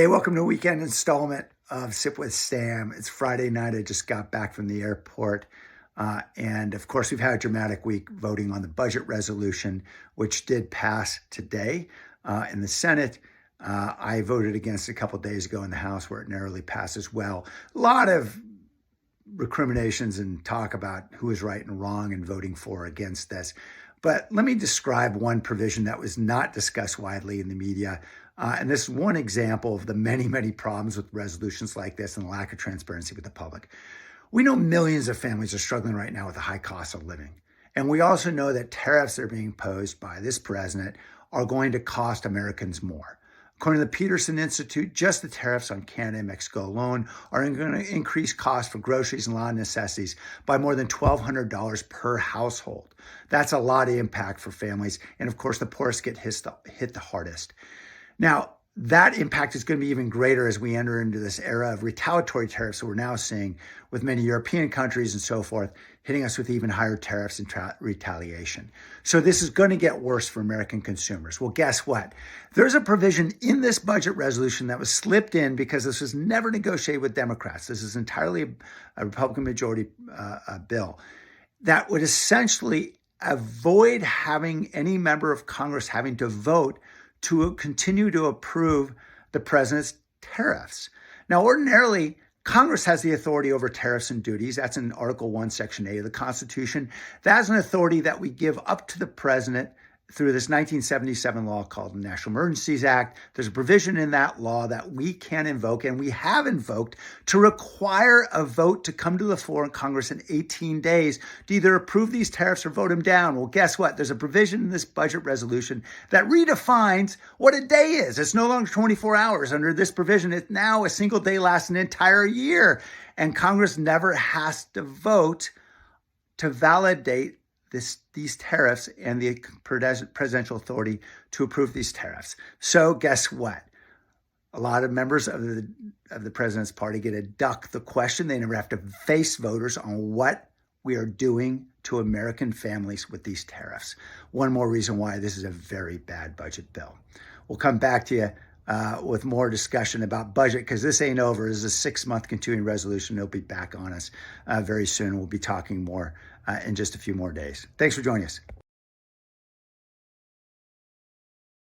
Hey, welcome to a weekend installment of Sip with Sam. It's Friday night. I just got back from the airport. And of course, we've had a dramatic week voting on the budget resolution, which did pass today in the Senate. I voted against it a couple days ago in the House, where it narrowly passed as well. A lot of recriminations and talk about who is right and wrong in voting for or against this. But let me describe one provision that was not discussed widely in the media. And this is one example of the many, many problems with resolutions like this and the lack of transparency with the public. We know millions of families are struggling right now with the high cost of living. And we also know that tariffs that are being imposed by this president are going to cost Americans more. According to the Peterson Institute, just the tariffs on Canada and Mexico alone are going to increase costs for groceries and a lot of necessities by more than $1,200 per household. That's a lot of impact for families. And of course, the poorest get hit the hardest. Now, that impact is going to be even greater as we enter into this era of retaliatory tariffs that we're now seeing with many European countries and so forth, hitting us with even higher tariffs and retaliation. So this is going to get worse for American consumers. Well, guess what? There's a provision in this budget resolution that was slipped in because this was never negotiated with Democrats. This is entirely a Republican majority bill that would essentially avoid having any member of Congress having to vote to continue to approve the president's tariffs. Now, ordinarily, Congress has the authority over tariffs and duties. That's in Article 1, Section 8 of the Constitution. That's an authority that we give up to the president through this 1977 law called the National Emergencies Act. There's a provision in that law that we can invoke, and we have invoked, to require a vote to come to the floor in Congress in 18 days to either approve these tariffs or vote them down. Well, guess what? There's a provision in this budget resolution that redefines what a day is. It's no longer 24 hours. Under this provision, it's now a single day lasts an entire year, and Congress never has to vote to validate these tariffs and the presidential authority to approve these tariffs. So guess what? A lot of members of the president's party get to duck the question. They never have to face voters on what we are doing to American families with these tariffs. One more reason why this is a very bad budget bill. We'll come back to you with more discussion about budget, because this ain't over. This is a 6-month continuing resolution. It'll be back on us very soon. We'll be talking more in just a few more days. Thanks for joining us.